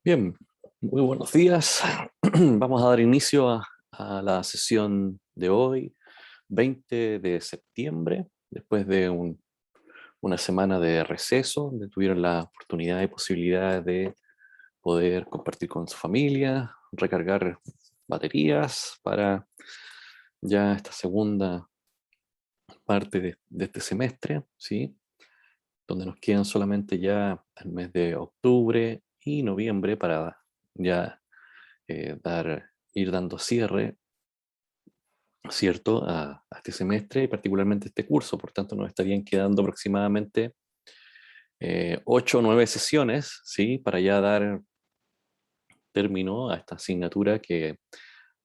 Bien, muy buenos días. Vamos a dar inicio a la sesión de hoy, 20 de septiembre, después de una semana de receso, donde tuvieron la oportunidad y posibilidad de poder compartir con su familia, recargar baterías para ya esta segunda parte de este semestre, ¿sí? Donde nos quedan solamente ya el mes de octubre y noviembre para ya ir dando cierre, ¿cierto?, a este semestre y particularmente a este curso. Por tanto, nos estarían quedando aproximadamente 8 o 9 sesiones, ¿sí?, para ya dar término a esta asignatura que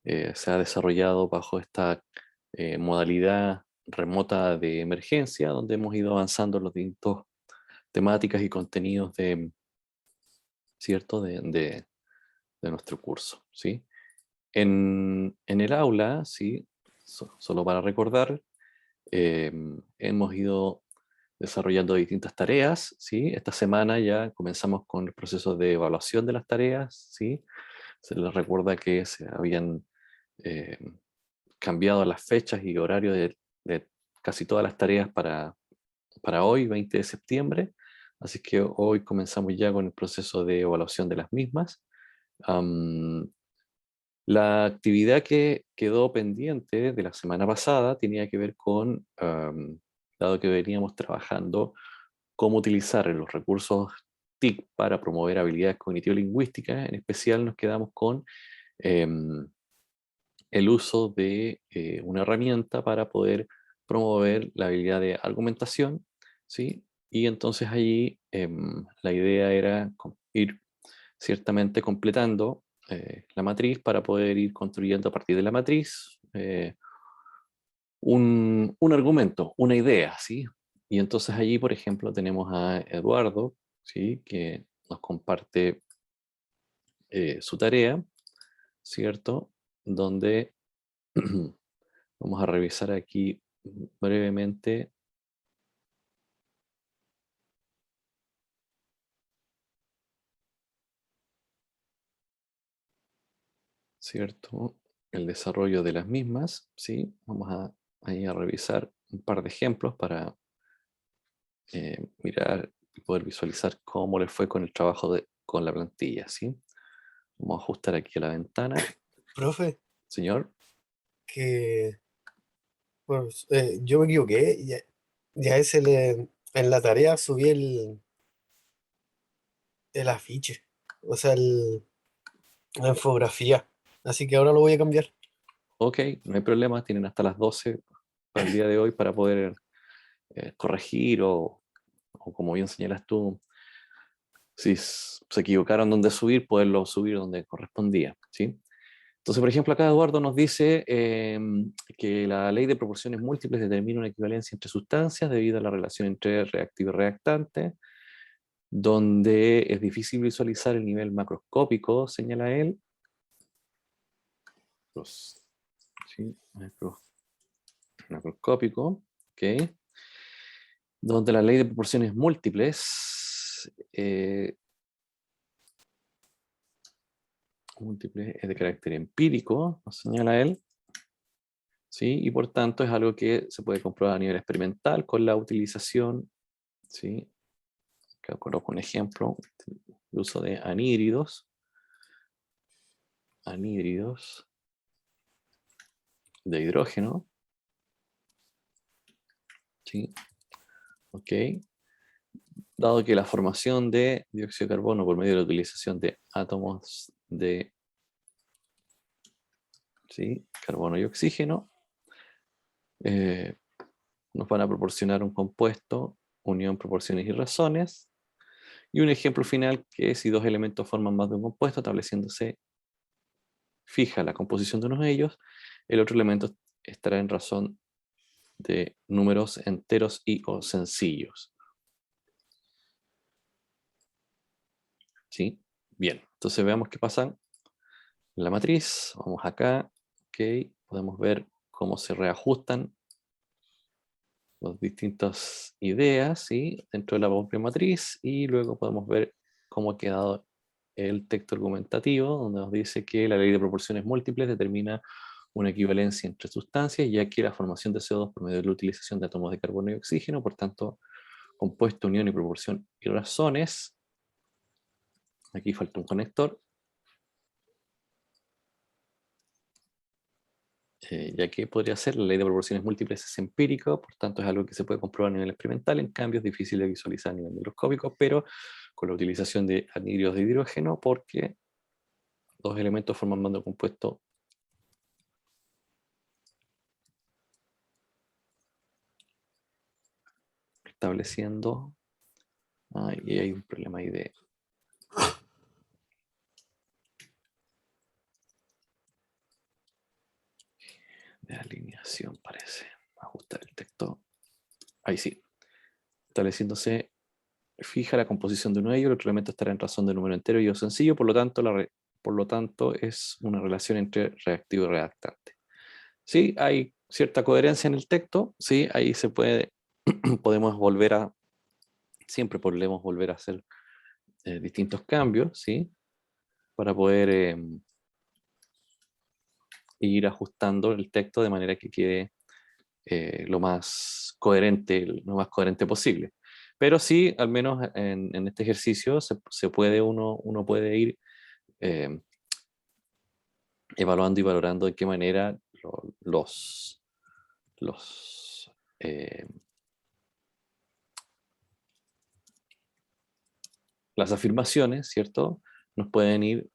se ha desarrollado bajo esta modalidad remota de emergencia, donde hemos ido avanzando en los distintos temáticas y contenidos ¿cierto?, de nuestro curso, ¿sí? En el aula, sí, solo para recordar, hemos ido desarrollando distintas tareas, ¿sí? Esta semana ya comenzamos con el proceso de evaluación de las tareas, ¿sí? Se les recuerda que se habían eh, cambiado las fechas y horarios de casi todas las tareas para hoy, 20 de septiembre, así que hoy comenzamos ya con el proceso de evaluación de las mismas. Am, la actividad que quedó pendiente de la semana pasada tenía que ver con, dado que veníamos trabajando, cómo utilizar los recursos TIC para promover habilidades cognitivo-lingüísticas. En especial nos quedamos con em, el uso de una herramienta para poder promover la habilidad de argumentación, ¿sí? Y entonces allí la idea era ir ciertamente completando la matriz para poder ir construyendo a partir de la matriz un argumento, una idea, ¿sí? Y entonces allí, por ejemplo, tenemos a Eduardo, ¿sí?, que nos comparte su tarea, ¿cierto? Donde vamos a revisar aquí brevemente, ¿cierto?, el desarrollo de las mismas, ¿sí? Vamos ahí a revisar un par de ejemplos para mirar y poder visualizar cómo le fue con el trabajo con la plantilla, ¿sí? Vamos a ajustar aquí a la ventana. Profe, Señor, que pues, yo me equivoqué, ya en la tarea subí el afiche, o sea, la infografía, así que ahora lo voy a cambiar. ok, no hay problema, tienen hasta las 12 para el día de hoy para poder corregir o como bien señalas tú, si se equivocaron donde subir, poderlo subir donde correspondía, ¿sí? Entonces, por ejemplo, acá Eduardo nos dice que la ley de proporciones múltiples determina una equivalencia entre sustancias debido a la relación entre reactivo y reactante, donde es difícil visualizar el nivel macroscópico, señala él. Sí, macroscópico, ¿ok? Donde la ley de proporciones múltiples es de carácter empírico, nos señala él, ¿sí? Y por tanto es algo que se puede comprobar a nivel experimental con la utilización, ¿sí? Acá coloco un ejemplo, el uso de anhídridos de hidrógeno, ¿sí? Ok. Dado que la formación de dióxido de carbono por medio de la utilización de átomos de, ¿sí?, carbono y oxígeno eh, nos van a proporcionar un compuesto, unión, proporciones y razones. Y un ejemplo final que es si dos elementos forman más de un compuesto, estableciéndose fija la composición de uno de ellos, el otro elemento estará en razón de números enteros y o sencillos. ¿Sí? Bien, entonces veamos qué pasa en la matriz. Vamos acá, ok, podemos ver cómo se reajustan las distintas ideas, ¿sí?, dentro de la propia matriz, y luego podemos ver cómo ha quedado el texto argumentativo, donde nos dice que la ley de proporciones múltiples determina una equivalencia entre sustancias, ya que la formación de CO2 por medio de la utilización de átomos de carbono y oxígeno, por tanto, compuesto, unión y proporción y razones. Aquí falta un conector. Ya que podría ser, la ley de proporciones múltiples es empírica, por tanto es algo que se puede comprobar a nivel experimental, en cambio es difícil de visualizar a nivel microscópico, pero con la utilización de anhídridos de hidrógeno, porque dos elementos forman bando compuesto estableciendo, y hay un problema ahí de alineación, parece. Ajustar el texto. Ahí sí. Estableciéndose fija la composición de uno de ellos, el otro elemento estará en razón de número entero y o sencillo, por lo tanto es una relación entre reactivo y reactante. Sí, hay cierta coherencia en el texto, sí, ahí se puede, podemos volver a, siempre podemos volver a hacer distintos cambios, sí, para poder ir ajustando el texto de manera que quede lo más coherente posible. Pero sí, al menos en este ejercicio se puede uno puede ir eh, evaluando y valorando de qué manera los, los las afirmaciones, ¿cierto? Nos pueden ir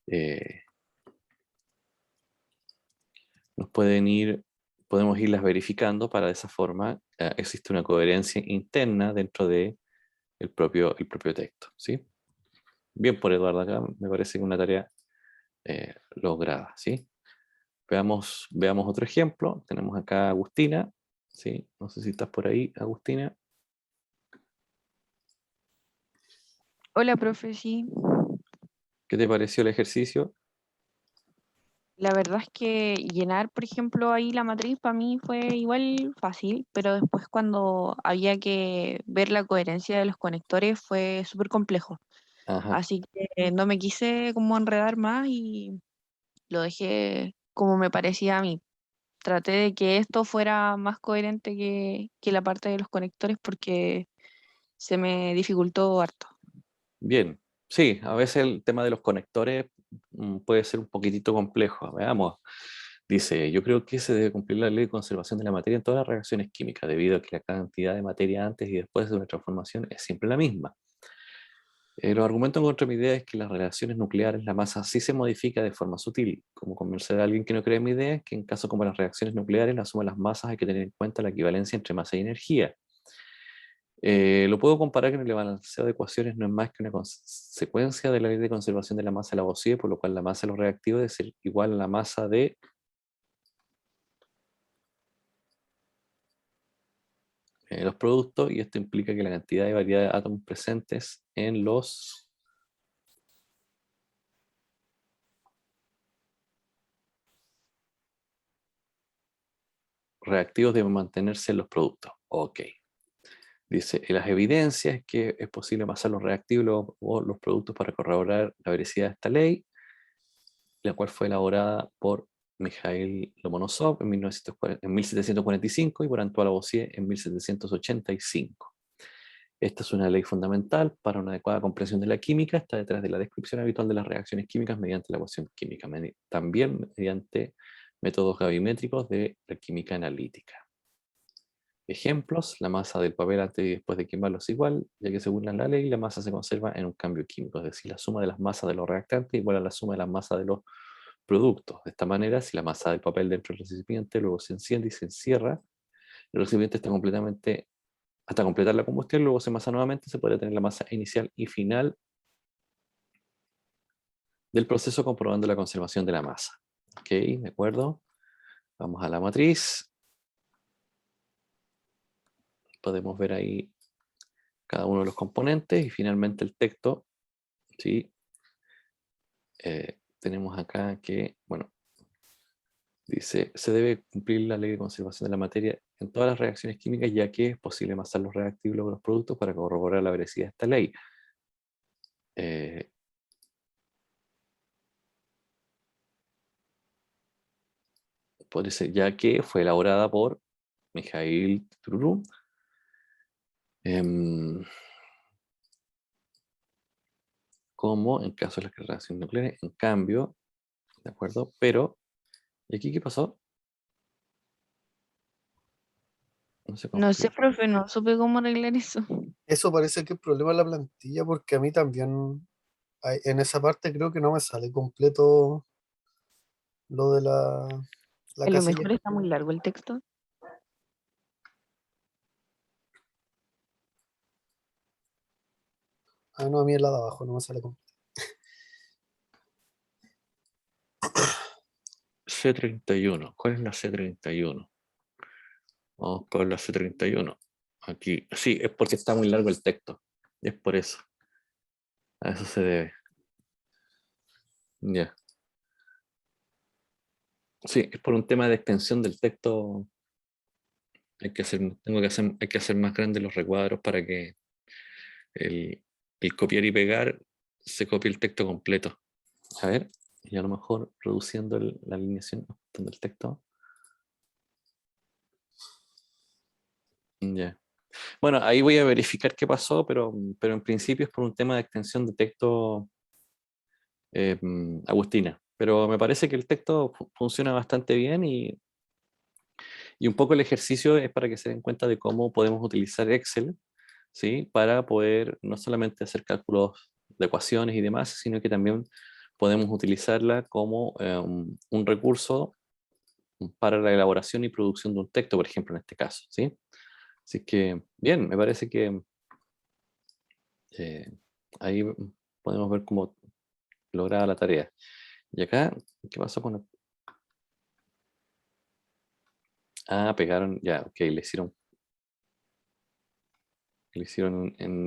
eh, nos pueden ir, podemos irlas verificando para de esa forma existe una coherencia interna dentro de el propio texto, ¿sí? Bien por Eduardo acá, me parece que una tarea lograda, ¿sí? Veamos otro ejemplo. Tenemos acá a Agustina, ¿sí? No sé si estás por ahí, Agustina. Hola, profe, sí. ¿Qué te pareció el ejercicio? La verdad es que llenar, por ejemplo, ahí la matriz para mí fue igual fácil, pero después cuando había que ver la coherencia de los conectores fue súper complejo. Ajá, Así que no me quise como enredar más y lo dejé como me parecía a mí. Traté de que esto fuera más coherente que la parte de los conectores porque se me dificultó harto. bien. Sí, a veces el tema de los conectores puede ser un poquitito complejo. Veamos. Dice, yo creo que se debe cumplir la ley de conservación de la materia en todas las reacciones químicas, debido a que la cantidad de materia antes y después de una transformación es siempre la misma. Los argumentos en contra de mi idea es que las relaciones nucleares, la masa sí se modifica de forma sutil. Como convencer a alguien que no cree en mi idea es que en caso como las reacciones nucleares, la suma de las masas hay que tener en cuenta la equivalencia entre masa y energía. Lo puedo comparar con el balanceo de ecuaciones no es más que una consecuencia de la ley de conservación de la masa de Lavoisier, por lo cual la masa de los reactivos debe ser igual a la masa de los productos, y esto implica que la cantidad de variedad de átomos presentes en los reactivos debe mantenerse en los productos. Ok. Dice, en las evidencias que es posible pasar los reactivos o los productos para corroborar la veracidad de esta ley, la cual fue elaborada por Mikhail Lomonosov en 1745 y por Antoine Lavoisier en 1785. Esta es una ley fundamental para una adecuada comprensión de la química. Está detrás de la descripción habitual de las reacciones químicas mediante la ecuación química, también mediante métodos gravimétricos de la química analítica. Ejemplos: la masa del papel antes y después de quemarlo es igual, ya que según la ley la masa se conserva en un cambio químico, es decir, la suma de las masas de los reactantes es igual a la suma de las masas de los productos. De esta manera, si la masa del papel dentro del recipiente luego se enciende y se encierra, el recipiente está completamente, hasta completar la combustión, luego se masa nuevamente, se puede tener la masa inicial y final del proceso comprobando la conservación de la masa. Ok, ¿de acuerdo? Vamos a la matriz. Podemos ver ahí cada uno de los componentes y finalmente el texto, ¿sí? Tenemos acá que, bueno, dice, se debe cumplir la ley de conservación de la materia en todas las reacciones químicas, ya que es posible masar los reactivos y los productos para corroborar la veracidad de esta ley. eh, puede ser, ya que fue elaborada por Mikhail Tururu, como en caso de las reacciones nucleares, en cambio, ¿de acuerdo? Pero, ¿y aquí qué pasó? No se No sé, construyó. profe, no supe cómo arreglar eso. Eso parece que es problema de la plantilla porque a mí también en esa parte creo que no me sale completo lo de la A lo casilla. mejor está muy largo el texto. Ah, no, a mí el lado de abajo no me sale completo. C31. ¿Cuál es la C31? Vamos con la C31. Aquí. Sí, es porque está muy largo el texto. Es por eso. A eso se debe. Ya. Sí, es por un tema de extensión del texto. Hay que hacer más grandes los recuadros para que el copiar y pegar se copie el texto completo. A ver, y a lo mejor reduciendo la alineación del texto. Ya. Bueno, ahí voy a verificar qué pasó, pero en principio es por un tema de extensión de texto, Agustina. Pero me parece que el texto funciona bastante bien y un poco el ejercicio es para que se den cuenta de cómo podemos utilizar Excel, ¿sí? Para poder no solamente hacer cálculos de ecuaciones y demás, sino que también podemos utilizarla como un recurso para la elaboración y producción de un texto, por ejemplo, en este caso, ¿sí? Así que, bien, me parece que eh, ahí podemos ver cómo lograba la tarea. Y acá, ¿qué pasó con Ah, pegaron, ya, ok, le hicieron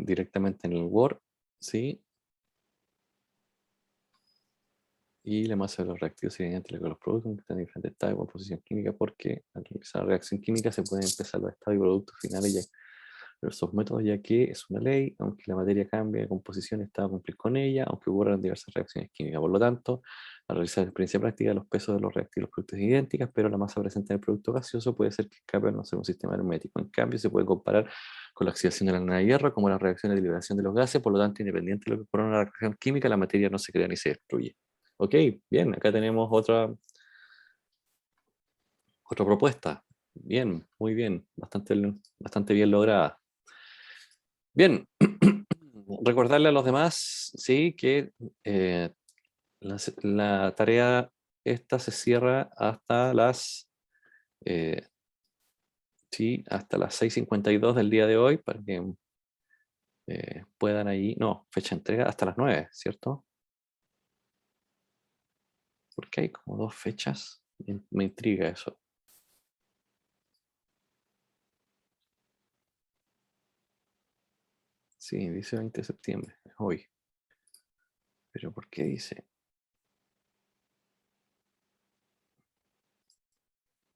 directamente en el Word, ¿sí? Y la masa de los reactivos se identifica con los productos que están en diferentes estados de composición química porque al realizar la reacción química se pueden empezar los estados y productos finales ya diversos métodos, ya que es una ley, aunque la materia cambie de composición, está a cumplir con ella, aunque ocurran diversas reacciones químicas. Por lo tanto, al realizar la experiencia práctica, los pesos de los reactivos y los productos son idénticas, pero la masa presente en el producto gaseoso puede ser que escape al no ser un sistema hermético. En cambio, se puede comparar con la oxidación de la lana de hierro, como la reacción de liberación de los gases, por lo tanto, independiente de lo que ocurra en una reacción química, la materia no se crea ni se destruye. Ok, bien, acá tenemos otra propuesta. Bien, muy bien, bastante bien lograda. Bien, recordarle a los demás, sí, que eh, la tarea esta se cierra hasta eh, sí, hasta las 6:52 del día de hoy para que puedan ahí, no, fecha de entrega hasta las 9, ¿cierto? Porque hay como dos fechas, me intriga eso. Sí, dice 20 de septiembre, es hoy. Pero ¿por qué dice?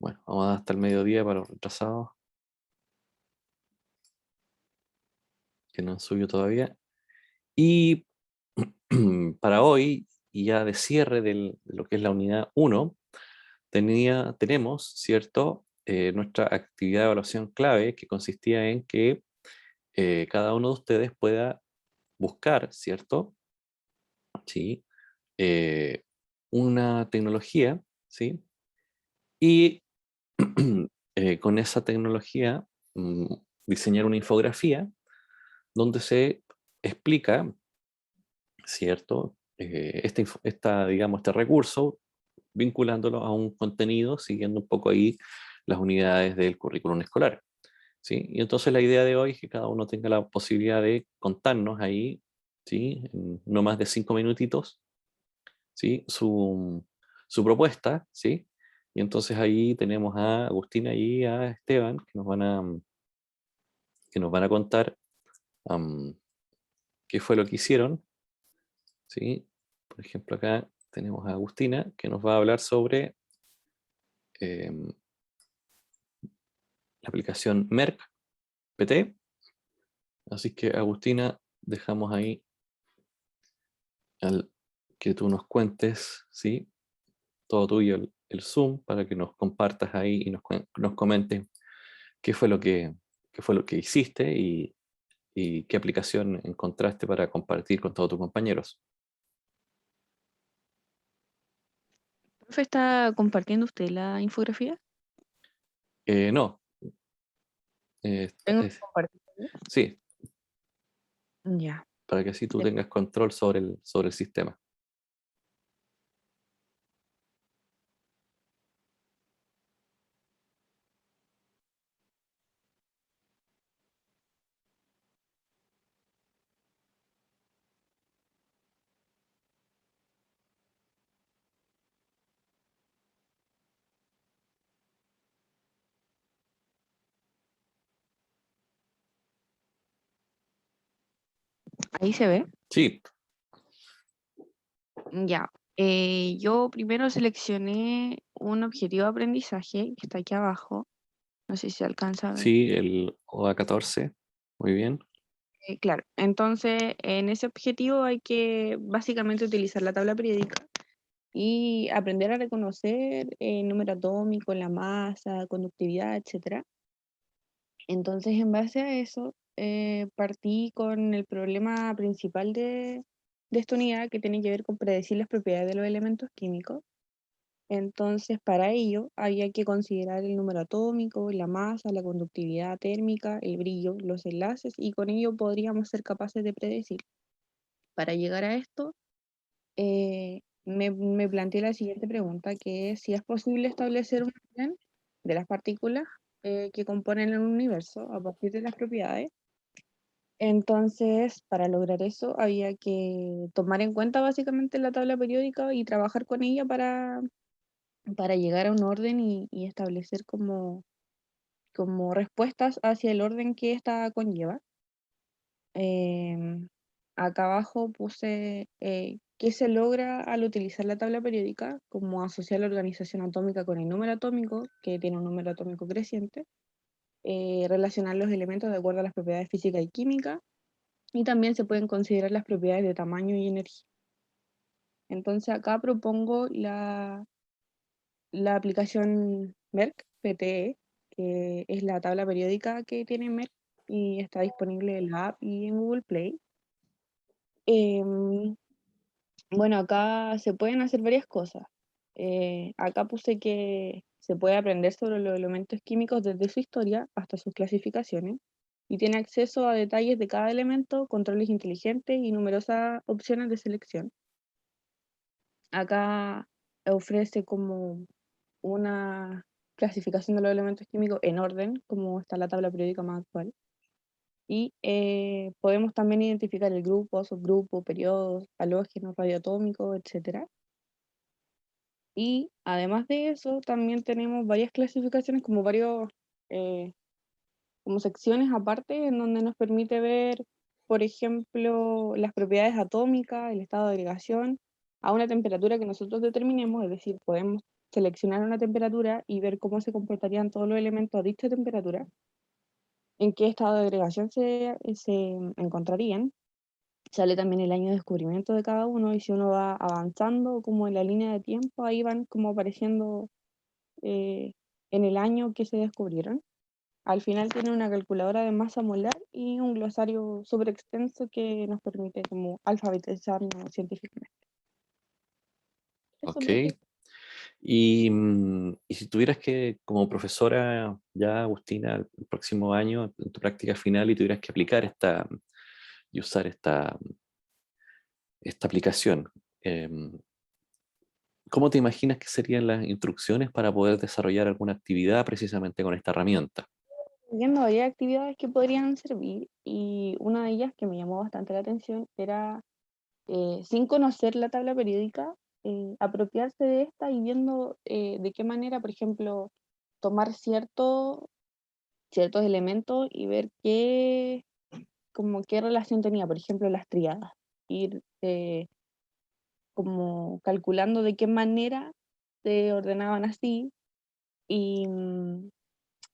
Bueno, vamos a dar hasta el mediodía para los retrasados, que no han subido todavía. Y para hoy, y ya de cierre de lo que es la unidad 1, tenemos, ¿cierto? Nuestra actividad de evaluación clave que consistía en que cada uno de ustedes pueda buscar, ¿cierto? ¿Sí? Eh, una tecnología, ¿sí? Y con esa tecnología diseñar una infografía donde se explica, ¿cierto? Digamos, este recurso, vinculándolo a un contenido, siguiendo un poco ahí las unidades del currículum escolar, ¿sí? Y entonces la idea de hoy es que cada uno tenga la posibilidad de contarnos ahí, ¿sí? En no más de 5 minutitos, ¿sí? Su propuesta, ¿sí? Y entonces ahí tenemos a Agustina y a Esteban que nos van a contar um, qué fue lo que hicieron, ¿sí? Por ejemplo, acá tenemos a Agustina que nos va a hablar sobre la aplicación Merck PT. Así que, Agustina, dejamos ahí que tú nos cuentes, ¿sí? Todo tuyo el Zoom para que nos compartas ahí y nos comentes qué fue lo qué fue lo que hiciste y qué aplicación encontraste para compartir con todos tus compañeros. ¿Profe, está compartiendo usted la infografía? No, Tengo que compartir. sí, Ya. para que así tú de- tengas control sobre el sistema. Ahí se ve. Sí, Ya. Yo primero seleccioné un objetivo de aprendizaje que está aquí abajo. No sé si se alcanza a ver. sí, el OA14, muy bien. Claro, entonces en ese objetivo hay que básicamente utilizar la tabla periódica y aprender a reconocer el número atómico, la masa, conductividad, etcétera. Entonces, en base a eso, partí con el problema principal de esta unidad que tiene que ver con predecir las propiedades de los elementos químicos. Entonces, para ello, había que considerar el número atómico, la masa, la conductividad térmica, el brillo, los enlaces, y con ello podríamos ser capaces de predecir. Para llegar a esto, me planteé la siguiente pregunta, que es si es posible establecer un orden de las partículas que componen el universo a partir de las propiedades. Entonces, para lograr eso, había que tomar en cuenta básicamente la tabla periódica y trabajar con ella para llegar a un orden y establecer como respuestas hacia el orden que ésta conlleva. Em, Acá abajo puse qué se logra al utilizar la tabla periódica, como asociar la organización atómica con el número atómico, que tiene un número atómico creciente, relacionar los elementos de acuerdo a las propiedades físicas y químicas, y también se pueden considerar las propiedades de tamaño y energía. Entonces acá propongo la aplicación Merck PTE, que es la tabla periódica que tiene Merck y está disponible en la app y en Google Play. Em, bueno, acá se pueden hacer varias cosas. Acá puse que se puede aprender sobre los elementos químicos desde su historia hasta sus clasificaciones y tiene acceso a detalles de cada elemento, controles inteligentes y numerosas opciones de selección. Acá ofrece como una clasificación de los elementos químicos en orden, como está la tabla periódica más actual. Y podemos también identificar el grupo, subgrupo, periodos, halógenos, radioatómicos, etc. Y además de eso, también tenemos varias clasificaciones, como varios, eh, como secciones aparte, en donde nos permite ver, por ejemplo, las propiedades atómicas, el estado de agregación, a una temperatura que nosotros determinemos, es decir, podemos seleccionar una temperatura y ver cómo se comportarían todos los elementos a dicha temperatura, en qué estado de agregación se encontrarían. Sale también el año de descubrimiento de cada uno y si uno va avanzando como en la línea de tiempo, ahí van como apareciendo eh, en el año que se descubrieron. Al final tiene una calculadora de masa molar y un glosario súper extenso que nos permite como alfabetizarnos científicamente. Eso es Ok. lo que... Y si tuvieras que, como profesora ya, Agustina, el próximo año, en tu práctica final, y tuvieras que aplicar y usar esta aplicación, ¿cómo te imaginas que serían las instrucciones para poder desarrollar alguna actividad precisamente con esta herramienta? Viendo varias actividades que podrían servir y una de ellas que me llamó bastante la atención era, sin conocer la tabla periódica, apropiarse de esta y viendo de qué manera, por ejemplo, tomar ciertos elementos y ver como qué relación tenía, por ejemplo, las tríadas. Ir como calculando de qué manera se ordenaban así y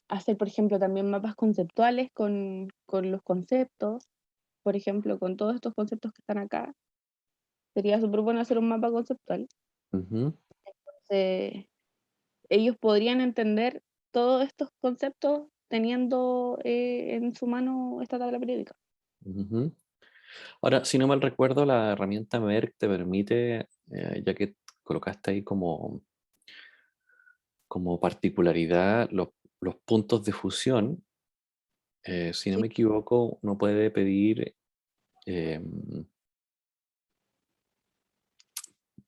hacer, por ejemplo, también mapas conceptuales con los conceptos, por ejemplo, con todos estos conceptos que están acá. sería súper bueno hacer un mapa conceptual. Ujú, Ellos podrían entender todos estos conceptos teniendo en su mano esta tabla periódica. ujú. Ahora, si no mal recuerdo, la herramienta Merck te permite, ya que colocaste ahí como particularidad los puntos de fusión, si no Sí, me equivoco, uno puede pedir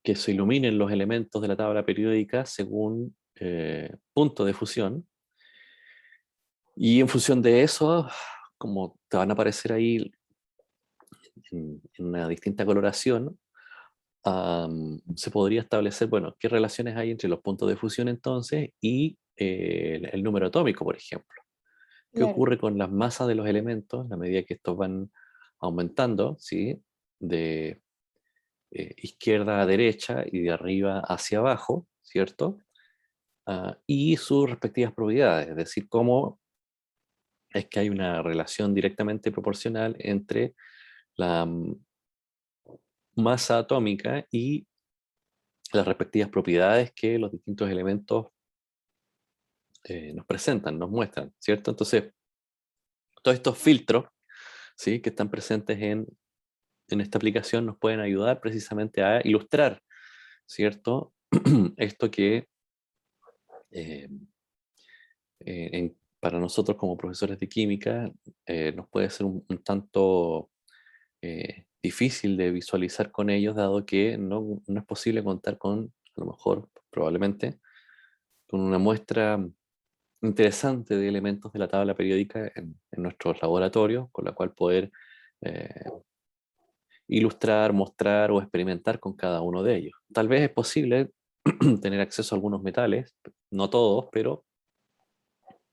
que se iluminen los elementos de la tabla periódica según punto de fusión. Y en función de eso, como te van a aparecer ahí en una distinta coloración, se podría establecer, bueno, qué relaciones hay entre los puntos de fusión entonces y el número atómico, por ejemplo. ¿Qué claro. ocurre con las masas de los elementos a medida que estos van aumentando, ¿sí? De izquierda a derecha y de arriba hacia abajo, ¿cierto? Y sus respectivas propiedades, es decir, cómo es que hay una relación directamente proporcional entre la masa atómica y las respectivas propiedades que los distintos elementos nos presentan, nos muestran, ¿cierto? Entonces, todos estos filtros, ¿sí? Que están presentes en esta aplicación nos pueden ayudar precisamente a ilustrar, ¿cierto? Esto que eh, para nosotros como profesores de química nos puede ser un tanto difícil de visualizar con ellos, dado que no es posible contar con, a lo mejor, probablemente, con una muestra interesante de elementos de la tabla periódica en nuestros laboratorios, con la cual poder eh, ilustrar, mostrar o experimentar con cada uno de ellos. Tal vez es posible tener acceso a algunos metales, no todos, pero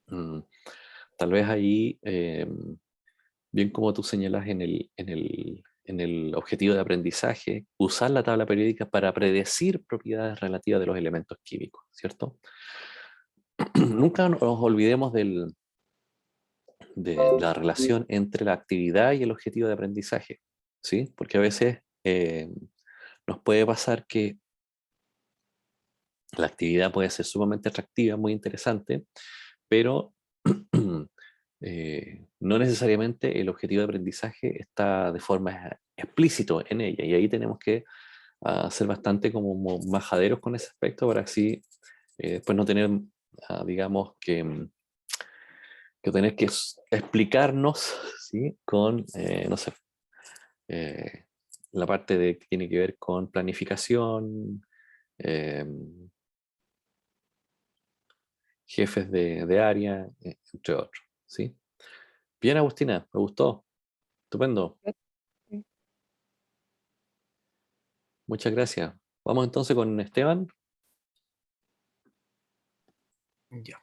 mm, tal vez ahí, bien como tú señalas en el objetivo de aprendizaje, usar la tabla periódica para predecir propiedades relativas de los elementos químicos, ¿cierto? Nunca nos olvidemos de la relación entre la actividad y el objetivo de aprendizaje, ¿sí? Porque a veces nos puede pasar que la actividad puede ser sumamente atractiva, muy interesante, pero no necesariamente el objetivo de aprendizaje está de forma explícito en ella, y ahí tenemos que ser bastante como majaderos con ese aspecto para así después no tener, digamos, que tener que explicarnos, ¿sí? Con, no sé, eh, la parte que tiene que ver con planificación, eh, jefes de área, entre otros, ¿sí? Bien, Agustina, me gustó. Estupendo. Sí. Muchas gracias. Vamos entonces con Esteban. Ya.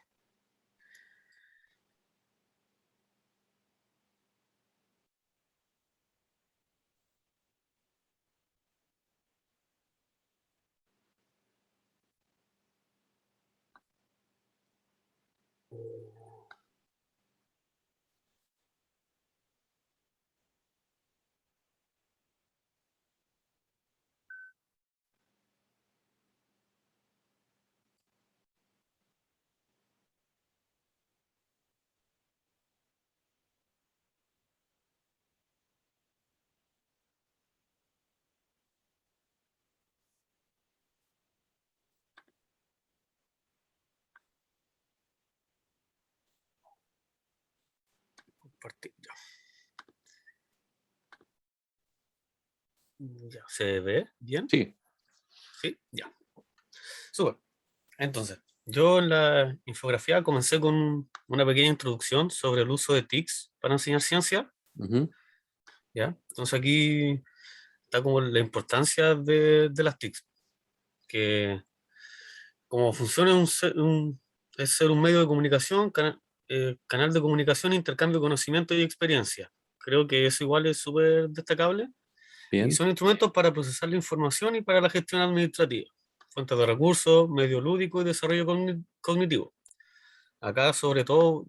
Compartir, ya. Ya. ¿Se ve bien? Sí. Sí, ya. Súper. Entonces, yo en la infografía comencé con una pequeña introducción sobre el uso de TICs para enseñar ciencia, Ujú, ¿ya? Entonces aquí está como la importancia de las TICs, que como funciona es ser un medio de comunicación, canal de comunicación, intercambio de conocimiento y experiencia. Creo que eso igual es súper destacable y bien. son instrumentos para procesar la información y para la gestión administrativa, fuentes de recursos, medio lúdico y desarrollo cognitivo. Acá, sobre todo,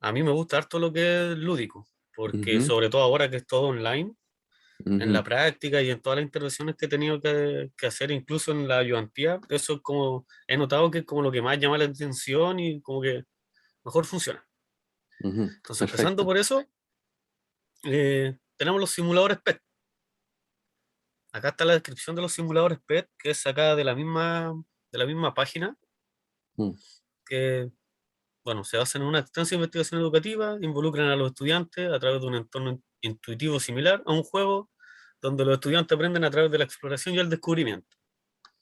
a mí me gusta harto lo que es lúdico, porque Ujú, sobre todo ahora que es todo online, en la Ujú, práctica y en todas las intervenciones que he tenido que hacer, incluso en la ayudantía, eso es como, he notado que es como lo que más llama la atención y como que mejor funciona. ujú. Entonces, empezando Perfecto. por eso, tenemos los simuladores PET. Acá está la descripción de los simuladores PET, que es sacada de la misma página, Mm, que, bueno, se basa en una extensa investigación educativa, involucran a los estudiantes a través de un entorno intuitivo similar a un juego, donde los estudiantes aprenden a través de la exploración y el descubrimiento.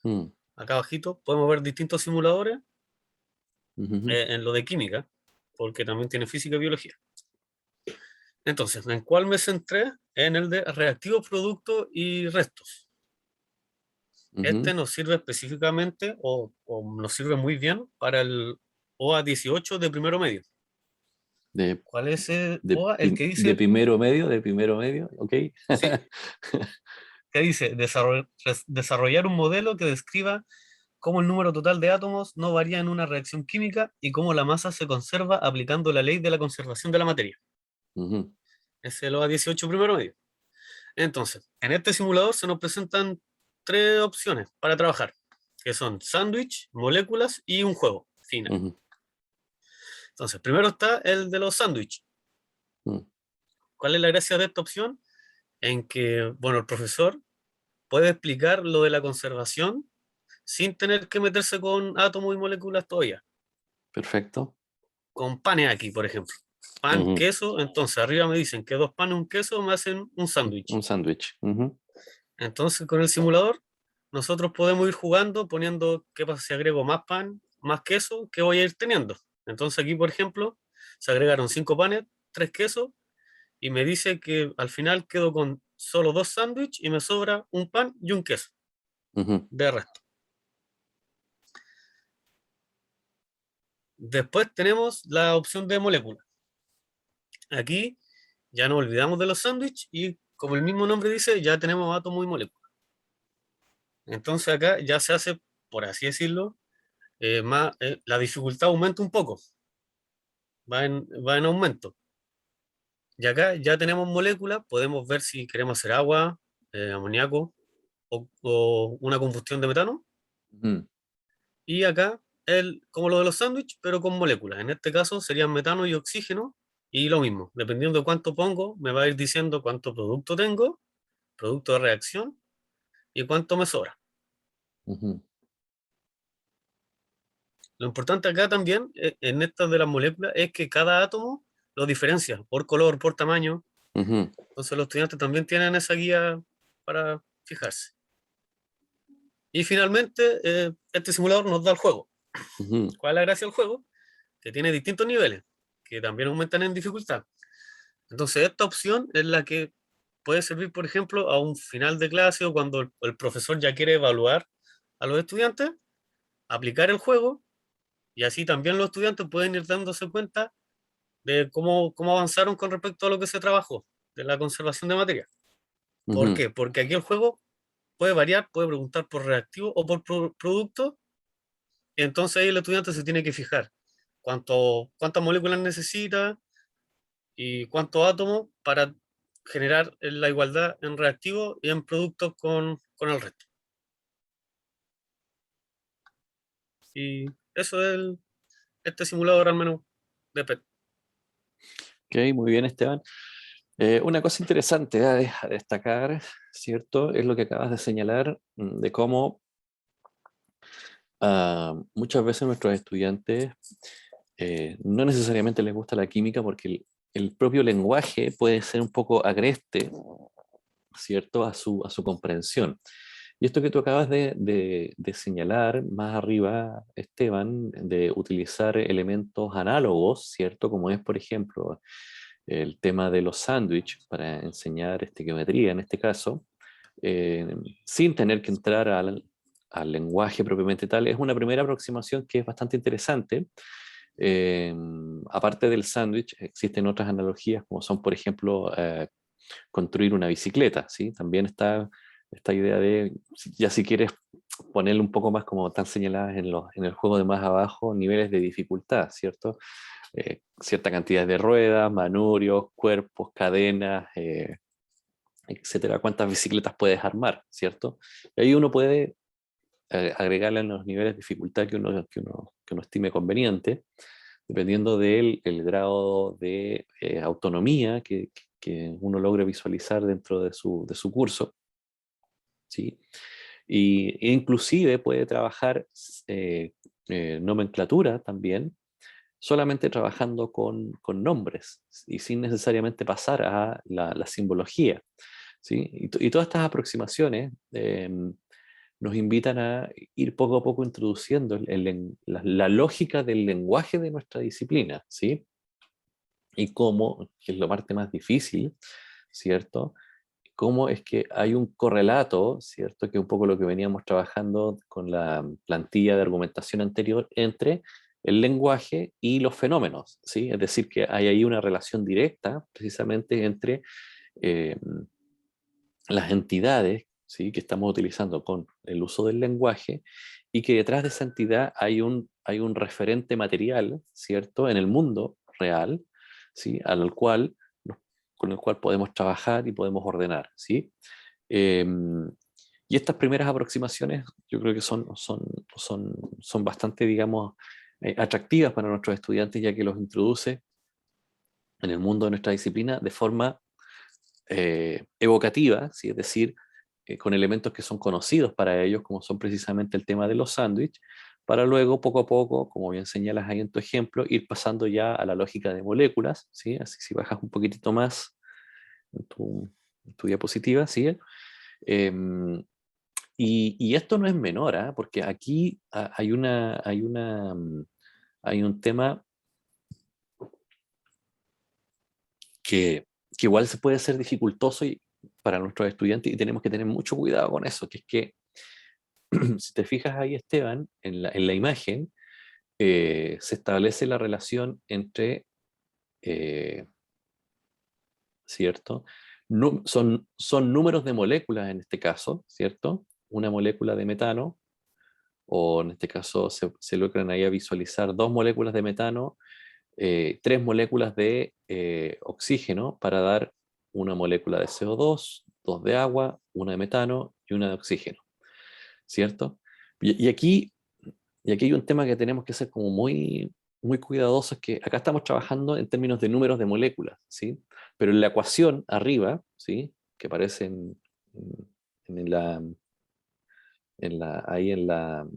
mm, Acá abajito podemos ver distintos simuladores ujú. en lo de química, porque también tiene física y biología. Entonces, ¿en cuál me centré? En el de reactivos, productos y restos. Este Ujú. nos sirve específicamente o nos sirve muy bien para el OA 18 de primero medio. De, ¿Cuál es el OA? El que dice, de primero medio, ok. sí, que dice desarrollar un modelo que describa cómo el número total de átomos no varía en una reacción química y cómo la masa se conserva aplicando la ley de la conservación de la materia. Ujú, Es el OA 18 primero medio. Entonces, en este simulador se nos presentan tres opciones para trabajar, que son sándwich, moléculas y un juego final. ujú, Entonces, primero está el de los sándwiches. mm, ¿Cuál es la gracia de esta opción? En que, bueno, el profesor puede explicar lo de la conservación sin tener que meterse con átomos y moléculas todavía. perfecto. Con panes aquí, por ejemplo. Pan, Ujú, queso, entonces arriba me dicen que dos panes, un queso me hacen un sándwich. un sándwich. Ujú, Entonces, con el simulador, nosotros podemos ir jugando poniendo qué pasa si agrego más pan, más queso, qué voy a ir teniendo. Entonces, aquí, por ejemplo, se agregaron 5 panes, 3 quesos, y me dice que al final quedo con solo 2 sándwiches y me sobra un pan y un queso ujú, de resto. Después tenemos la opción de molécula. Aquí ya nos olvidamos de los sándwiches y, como el mismo nombre dice, ya tenemos átomo y molécula. Entonces, acá ya se hace, por así decirlo, la dificultad aumenta un poco, va en aumento. Y acá ya tenemos moléculas, podemos ver si queremos hacer agua, amoníaco o una combustión de metano. ujú, Y acá, como lo de los sándwiches, pero con moléculas. En este caso serían metano y oxígeno. Y lo mismo, dependiendo de cuánto pongo, me va a ir diciendo cuánto producto tengo, producto de reacción, y cuánto me sobra. ujú, Lo importante acá también, en estas de las moléculas, es que cada átomo lo diferencia por color, por tamaño. ujú, Entonces los estudiantes también tienen esa guía para fijarse. Y finalmente, este simulador nos da el juego. ujú, ¿Cuál es la gracia del juego? Que tiene distintos niveles, que también aumentan en dificultad. Entonces, esta opción es la que puede servir, por ejemplo, a un final de clase o cuando el profesor ya quiere evaluar a los estudiantes, aplicar el juego y así también los estudiantes pueden ir dándose cuenta de cómo avanzaron con respecto a lo que se trabajó, de la conservación de materia. ¿Por ujú, qué? Porque aquí el juego puede variar, puede preguntar por reactivo o por producto, y entonces ahí el estudiante se tiene que fijar cuántas moléculas necesita y cuántos átomos para generar la igualdad en reactivos y en productos con el resto. Y eso es este simulador al menos de PET. ok, muy bien, Esteban. Una cosa interesante a destacar, ¿cierto? Es lo que acabas de señalar, de cómo muchas veces nuestros estudiantes no necesariamente les gusta la química porque el propio lenguaje puede ser un poco agreste, ¿cierto? A su comprensión. Y esto que tú acabas de señalar más arriba, Esteban, de utilizar elementos análogos, ¿cierto? Como es, por ejemplo, el tema de los sándwiches para enseñar geometría en este caso, eh, sin tener que entrar al lenguaje propiamente tal, es una primera aproximación que es bastante interesante. Eh, Aparte del sándwich, existen otras analogías como son, por ejemplo, construir una bicicleta, ¿sí? También está esta idea de, ya si quieres ponerle un poco más como están señaladas en el juego de más abajo, niveles de dificultad, ¿cierto? Cierta cantidad de ruedas, manurios, cuerpos, cadenas, etcétera, cuántas bicicletas puedes armar, ¿cierto? Y ahí uno puede agregarle en los niveles de dificultad que uno estime conveniente, dependiendo del el grado de autonomía que uno logre visualizar dentro de su curso, ¿sí? E inclusive puede trabajar nomenclatura también, solamente trabajando con nombres y sin necesariamente pasar a la simbología, ¿sí? Y todas estas aproximaciones nos invitan a ir poco a poco introduciendo la lógica del lenguaje de nuestra disciplina, ¿sí? Y cómo, que es la parte más difícil, ¿cierto? Cómo es que hay un correlato, ¿cierto? Que es un poco lo que veníamos trabajando con la plantilla de argumentación anterior entre el lenguaje y los fenómenos, ¿sí? Es decir, que hay ahí una relación directa precisamente entre eh, las entidades, ¿sí? Que estamos utilizando con el uso del lenguaje y que detrás de esa entidad hay un referente material, ¿cierto? En el mundo real, ¿sí? Con el cual podemos trabajar y podemos ordenar, ¿sí? Eh, y estas primeras aproximaciones yo creo que son bastante, digamos, atractivas para nuestros estudiantes, ya que los introduce en el mundo de nuestra disciplina de forma evocativa, ¿sí? Es decir, con elementos que son conocidos para ellos, como son precisamente el tema de los sándwiches, para luego, poco a poco, como bien señalas ahí en tu ejemplo, ir pasando ya a la lógica de moléculas, ¿sí? Así si bajas un poquitito más en tu diapositiva, ¿sí? Em, y esto no es menor, ¿ah? Porque aquí hay un tema que igual se puede ser dificultoso para nuestros estudiantes y tenemos que tener mucho cuidado con eso, que es que si te fijas ahí, Esteban, en la imagen, se establece la relación entre, eh, ¿cierto? Son números de moléculas en este caso, ¿cierto? Una molécula de metano, o en este caso se logran ahí a visualizar dos moléculas de metano, tres moléculas de oxígeno para dar una molécula de CO2, dos de agua, una de metano y una de oxígeno, ¿cierto? Y, y aquí, y aquí hay un tema que tenemos que ser como muy, muy cuidadosos, que acá estamos trabajando en términos de números de moléculas, ¿sí? Pero en la ecuación arriba, ¿sí? Que aparece en la, ahí en la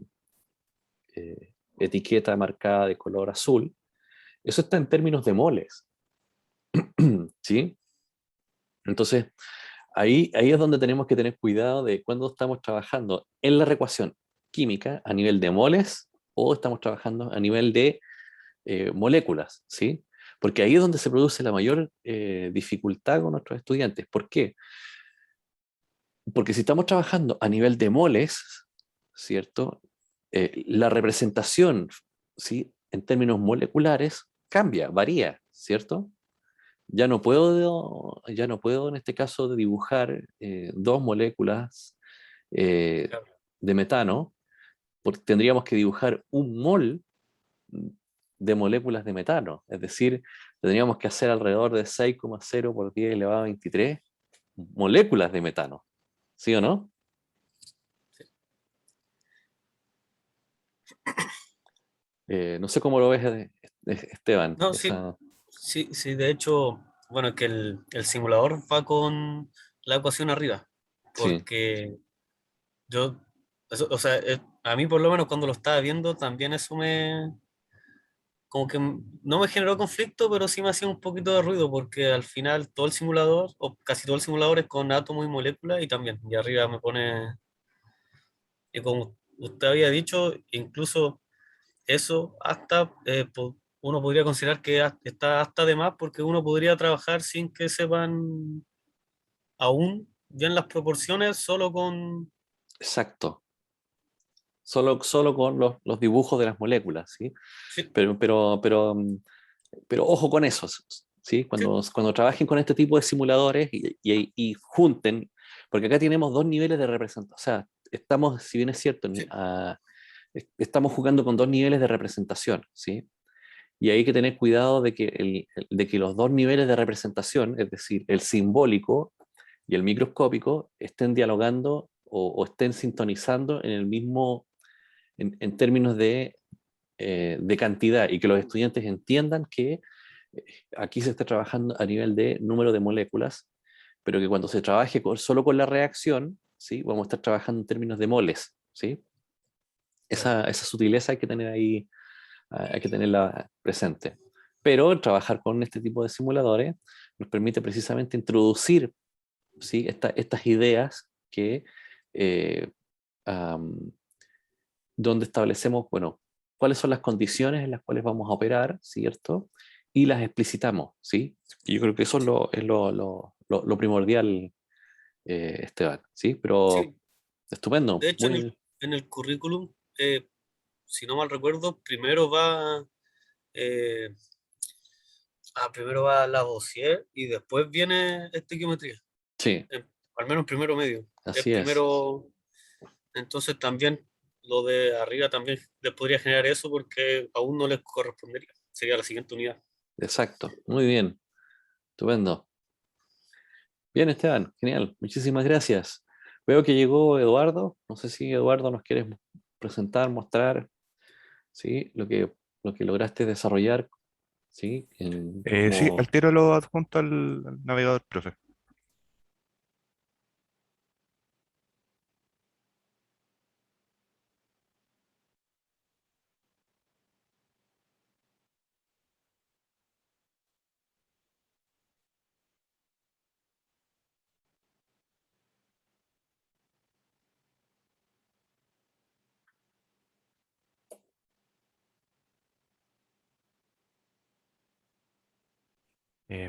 etiqueta marcada de color azul, eso está en términos de moles, ¿sí? Entonces, ahí es donde tenemos que tener cuidado de cuando estamos trabajando en la reecuación química a nivel de moles o estamos trabajando a nivel de moléculas, ¿sí? Porque ahí es donde se produce la mayor dificultad con nuestros estudiantes. ¿Por qué? Porque si estamos trabajando a nivel de moles, ¿cierto? La representación, ¿sí? En términos moleculares cambia, varía, ¿cierto? Ya no puedo en este caso dibujar dos moléculas eh, Claro. de metano, porque tendríamos que dibujar un mol de moléculas de metano. Es decir, tendríamos que hacer alrededor de 6,0 por 10 elevado a 23 moléculas de metano. ¿Sí o no? No sé cómo lo ves, Esteban. No, sí, sí, sí, de hecho, bueno, es que el simulador va con la ecuación arriba, Sí, porque yo, o sea, a mí por lo menos cuando lo estaba viendo también eso como que no me generó conflicto, pero sí me hacía un poquito de ruido, porque al final todo el simulador, o casi todo el simulador es con átomos y moléculas, y también, y arriba me pone, y como usted había dicho, incluso eso hasta uno podría considerar que está hasta de más, porque uno podría trabajar sin que sepan aún bien las proporciones, solo con... exacto. Solo con los dibujos de las moléculas, ¿sí? Sí, Pero ojo con eso, ¿sí? sí, Cuando trabajen con este tipo de simuladores y junten, porque acá tenemos dos niveles de representación, o sea, estamos, si bien es cierto, sí, estamos jugando con dos niveles de representación, ¿sí? Y hay que tener cuidado de que los dos niveles de representación, es decir, el simbólico y el microscópico estén dialogando o estén sintonizando en el mismo, en términos de cantidad, y que los estudiantes entiendan que aquí se está trabajando a nivel de número de moléculas, pero que cuando se trabaje solo con la reacción, ¿sí? Vamos a estar trabajando en términos de moles, ¿sí? Esa sutileza hay que tener ahí, hay que tenerla presente. Pero trabajar con este tipo de simuladores nos permite precisamente introducir, ¿sí? Estas ideas que, um, donde establecemos, bueno, cuáles son las condiciones en las cuales vamos a operar, ¿cierto? Y las explicitamos, ¿sí? Y yo creo que eso es lo primordial, Esteban, ¿sí? Pero Sí, estupendo, de hecho en el currículum, si no mal recuerdo, eh, primero va la Lavoisier y después viene estequiometría, sí, al menos primero medio. Es así es, primero, entonces también lo de arriba también les podría generar eso porque aún no les correspondería. Sería la siguiente unidad. exacto, muy bien, estupendo. Bien, Esteban, genial, muchísimas gracias. Veo que llegó Eduardo, no sé si Eduardo nos quieres presentar, mostrar, ¿sí? Lo que lograste desarrollar, ¿sí? Sí, al Como tiro lo adjunto al navegador, profe.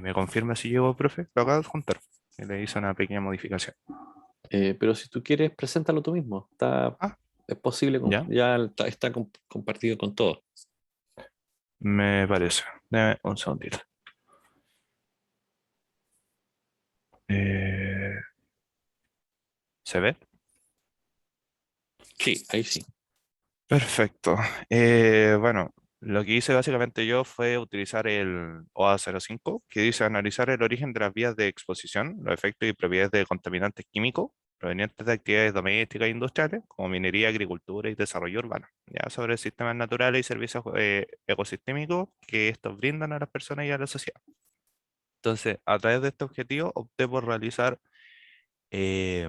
¿Me confirma si llegó, profe? Lo acabo de adjuntar. Y le hice una pequeña modificación. pero si tú quieres, preséntalo tú mismo. Ah, Es posible, ya, ya está compartido con todo. me parece. Deme un segundito. Eh, ¿Se ve? Sí, ahí sí. Perfecto. Bueno, lo que hice básicamente yo fue utilizar el OA05, que dice analizar el origen de las vías de exposición, los efectos y propiedades de contaminantes químicos provenientes de actividades domésticas e industriales, como minería, agricultura y desarrollo urbano, ya sobre sistemas naturales y servicios ecosistémicos que estos brindan a las personas y a la sociedad. Entonces, a través de este objetivo, opté por realizar, eh,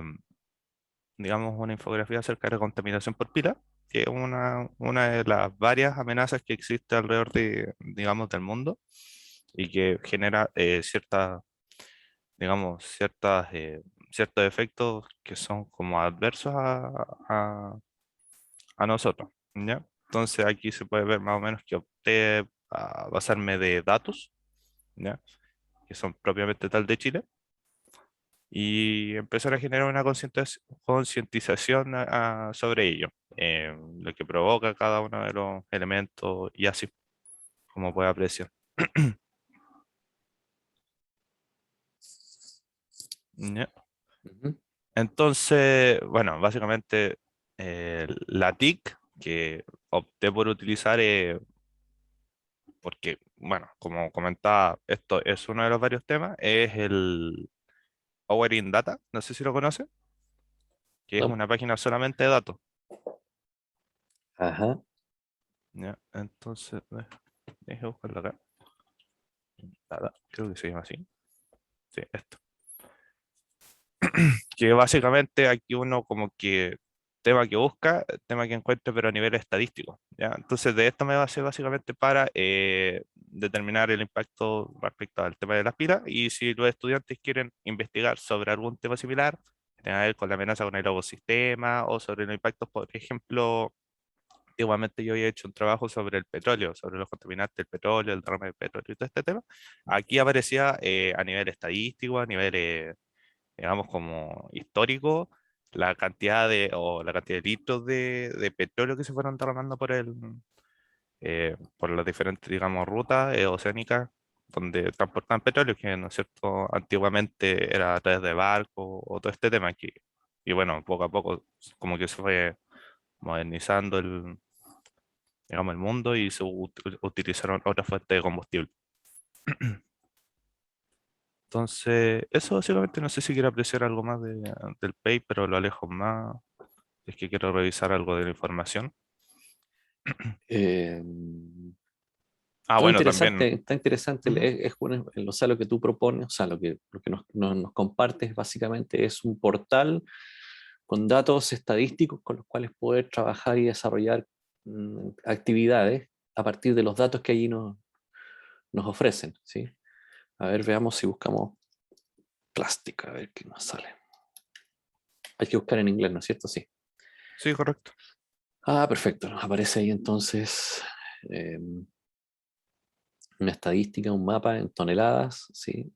digamos, una infografía acerca de la contaminación por pila, que es una de las varias amenazas que existe alrededor de, digamos, del mundo y que genera ciertos efectos que son como adversos a nosotros, ¿ya? Entonces aquí se puede ver más o menos que opté a basarme de datos, ¿ya? Que son propiamente tal de Chile y empezar a generar una concientización sobre ello, lo que provoca cada uno de los elementos y así como puede apreciar. Ya. Ujú. Entonces, bueno, básicamente la TIC que opté por utilizar porque, bueno, como comentaba, esto es uno de los varios temas, es el Power in Data, no sé si lo conoce, que es No. una página solamente de datos. Ajá. ¿Ya? Entonces, déjame buscarlo acá. Creo que se llama así. Sí, esto. Que básicamente aquí uno como que tema que busca, tema que encuentra, pero a nivel estadístico, ¿ya? Entonces de esto me basé básicamente para determinar el impacto respecto al tema de las pilas y si los estudiantes quieren investigar sobre algún tema similar, que tenga que ver con la amenaza con el ecosistema o sobre los impactos, por ejemplo, igualmente yo había hecho un trabajo sobre el petróleo, sobre los contaminantes del petróleo, el derrame del petróleo y todo este tema. Aquí aparecía a nivel estadístico, a nivel digamos, como histórico, la cantidad de litros de petróleo que se fueron derramando por las diferentes, digamos, rutas oceánicas donde transportaban petróleo, que, ¿no es cierto?, antiguamente era a través de barcos o todo este tema aquí. Y bueno, poco a poco como que se fue modernizando digamos, el mundo y se utilizaron otras fuentes de combustible. Entonces, eso básicamente, no sé si quiero apreciar algo más del paper, pero lo alejo más. Es que quiero revisar algo de la información. Eh, Ah, bueno, también. Está interesante, Ujú. bueno, o sea, lo que tú propones, o sea, lo que nos compartes básicamente es un portal con datos estadísticos con los cuales poder trabajar y desarrollar actividades a partir de los datos que allí nos ofrecen, ¿sí? A ver, veamos si buscamos plástica, a ver qué nos sale. Hay que buscar en inglés, ¿no es cierto? Sí. Sí, correcto. Ah, perfecto. Nos aparece ahí entonces eh, una estadística, un mapa en toneladas, ¿sí?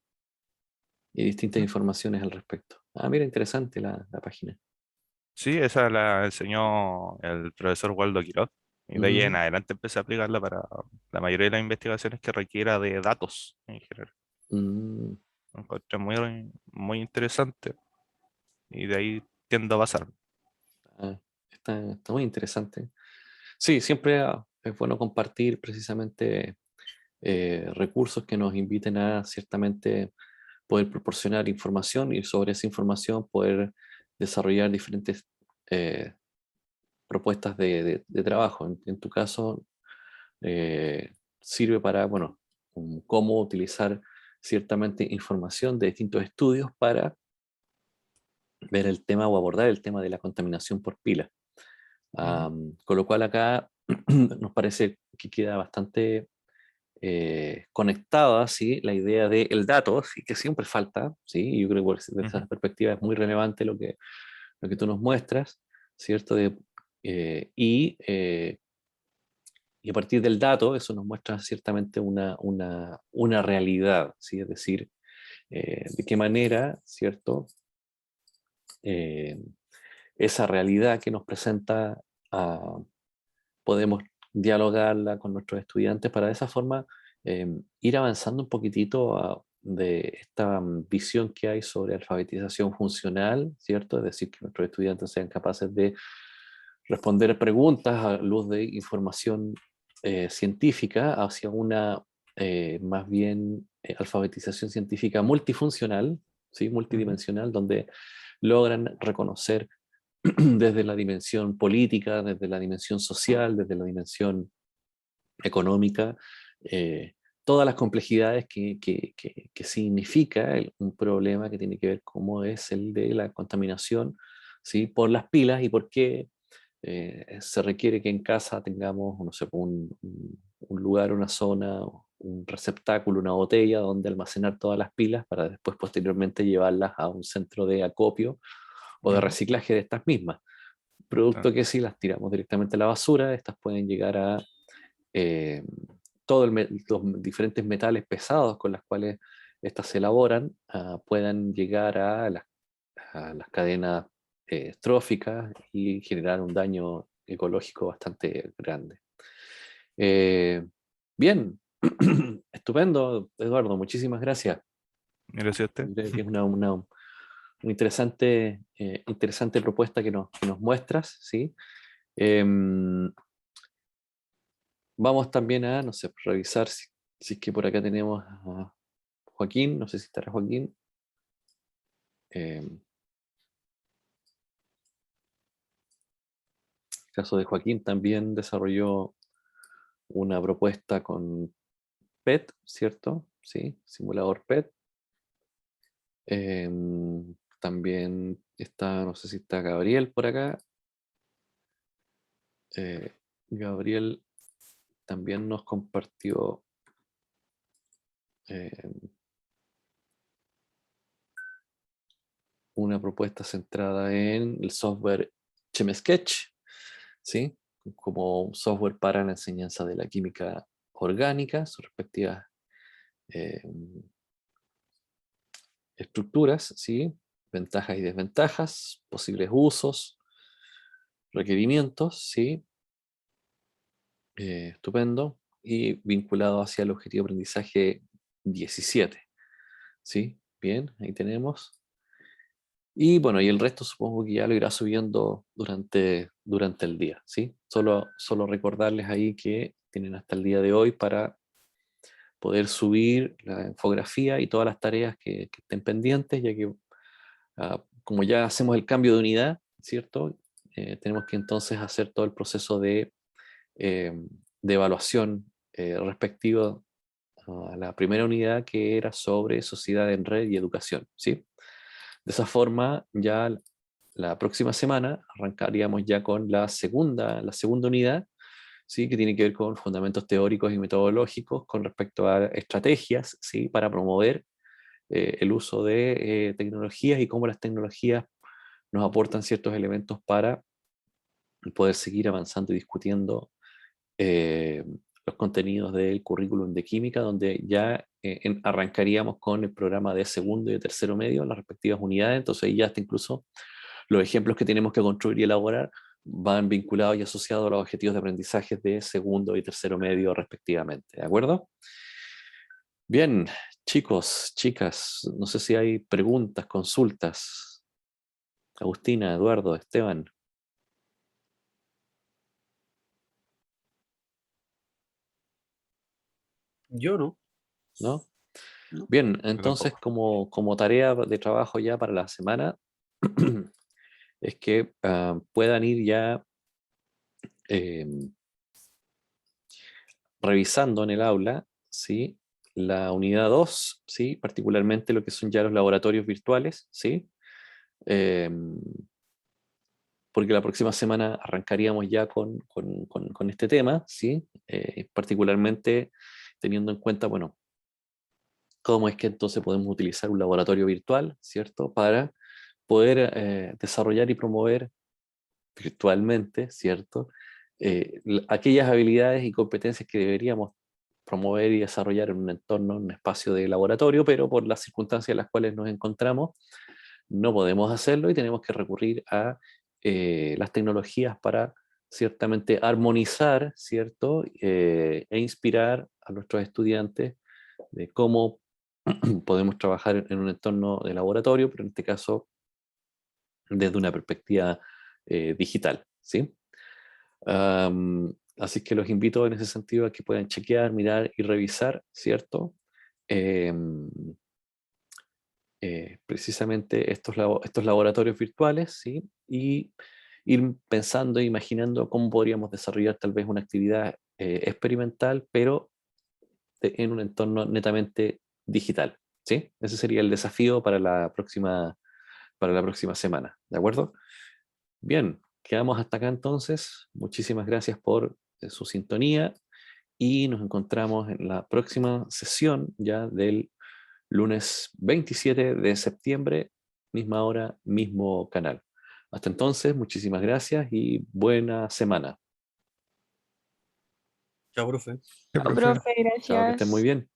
Y distintas Ujú. informaciones al respecto. Ah, mira, interesante la página. Sí, esa la enseñó el profesor Waldo Quiroz. Y de ahí en Ujú. adelante empecé a aplicarla para la mayoría de las investigaciones que requiera de datos en general. Mm, Lo encontré muy, muy interesante y de ahí tiendo a basar. ah, está muy interesante. Sí, siempre es bueno compartir precisamente recursos que nos inviten a ciertamente poder proporcionar información y sobre esa información poder desarrollar diferentes eh, propuestas de trabajo. En tu caso, sirve para, bueno, cómo utilizar ciertamente información de distintos estudios para ver el tema o abordar el tema de la contaminación por pila. Ujú, Con lo cual acá nos parece que queda bastante conectada, ¿sí? La idea del dato, ¿sí? Que siempre falta, ¿sí? Y yo creo que desde esa ujú, perspectiva es muy relevante lo que tú nos muestras, ¿cierto? Y a partir del dato, eso nos muestra ciertamente una realidad, ¿sí? Es decir, de qué manera, ¿cierto? Eh, esa realidad que nos presenta, ah, podemos dialogarla con nuestros estudiantes para de esa forma ir avanzando un poquitito de esta visión que hay sobre alfabetización funcional, ¿cierto? Es decir, que nuestros estudiantes sean capaces de responder preguntas a luz de información científica hacia una más bien alfabetización científica multifuncional, ¿sí? ujú, Multidimensional, donde logran reconocer desde la dimensión política, desde la dimensión social, desde la dimensión económica, eh, todas las complejidades que significa un problema que tiene que ver cómo es el de la contaminación, ¿sí? Por las pilas y por qué se requiere que en casa tengamos, no sé, un lugar, una zona, un receptáculo, una botella donde almacenar todas las pilas para después posteriormente llevarlas a un centro de acopio o de ujú. reciclaje de estas mismas. Ah, Producto que si las tiramos directamente a la basura, estas pueden llegar a eh, todos los diferentes metales pesados con los cuales estas se elaboran, puedan llegar a las cadenas tróficas y generar un daño ecológico bastante grande. Eh, Bien, estupendo, Eduardo, muchísimas gracias. gracias a usted. Yo creo que es una interesante propuesta que nos muestras, ¿sí? Em, Vamos también a, no sé, revisar si es que por acá tenemos a Joaquín, no sé si estará Joaquín. En el caso de Joaquín también desarrolló una propuesta con PET, ¿cierto? Sí, simulador PET. También está, no sé si está Gabriel por acá. Eh, Gabriel también nos compartió eh, una propuesta centrada en el software ChemSketch, ¿sí? Como un software para la enseñanza de la química orgánica, sus respectivas eh, estructuras, ¿sí? Ventajas y desventajas, posibles usos, requerimientos, ¿sí? Estupendo. Y vinculado hacia el objetivo de aprendizaje 17, ¿sí? Bien, ahí tenemos. Y bueno, y el resto supongo que ya lo irá subiendo durante el día, ¿sí? Solo recordarles ahí que tienen hasta el día de hoy para poder subir la infografía y todas las tareas que estén pendientes, ya que como ya hacemos el cambio de unidad, ¿cierto? Tenemos que entonces hacer todo el proceso de evaluación respectivo a la primera unidad, que era sobre sociedad en red y educación, ¿sí? De esa forma, ya la próxima semana arrancaríamos ya con la segunda unidad, ¿sí? Que tiene que ver con fundamentos teóricos y metodológicos con respecto a estrategias, ¿sí? Para promover el uso de tecnologías y cómo las tecnologías nos aportan ciertos elementos para poder seguir avanzando y discutiendo los contenidos del currículum de química, donde ya arrancaríamos con el programa de segundo y de tercero medio, las respectivas unidades. Entonces ahí ya hasta incluso los ejemplos que tenemos que construir y elaborar van vinculados y asociados a los objetivos de aprendizaje de segundo y tercero medio respectivamente, ¿de acuerdo? Bien, chicos, chicas, no sé si hay preguntas, consultas. Agustina, Eduardo, Esteban. Yo no. ¿No? No. Bien, Yo entonces tampoco. como tarea de trabajo ya para la semana es que puedan ir ya revisando en el aula, ¿sí? La unidad 2, ¿sí? Particularmente lo que son ya los laboratorios virtuales, ¿sí? Porque la próxima semana arrancaríamos ya con este tema, ¿sí? Particularmente teniendo en cuenta, bueno, cómo es que entonces podemos utilizar un laboratorio virtual, ¿cierto? Para poder desarrollar y promover virtualmente, ¿cierto? Aquellas habilidades y competencias que deberíamos promover y desarrollar en un entorno, en un espacio de laboratorio, pero por las circunstancias en las cuales nos encontramos, no podemos hacerlo y tenemos que recurrir a las tecnologías para ciertamente armonizar, ¿cierto? E inspirar a nuestros estudiantes de cómo podemos trabajar en un entorno de laboratorio, pero en este caso desde una perspectiva digital, ¿sí? Así que los invito en ese sentido a que puedan chequear, mirar y revisar, ¿cierto? Em, precisamente estos laboratorios virtuales, ¿sí? Y ir pensando e imaginando cómo podríamos desarrollar tal vez una actividad experimental, pero en un entorno netamente digital, ¿sí? Ese sería el desafío para la próxima semana, ¿de acuerdo? Bien, quedamos hasta acá entonces. Muchísimas gracias por su sintonía y nos encontramos en la próxima sesión ya del lunes 27 de septiembre, misma hora, mismo canal. Hasta entonces, muchísimas gracias y buena semana. Chao, profe. Chao, profe. profe, Chao, que estén muy gracias. bien.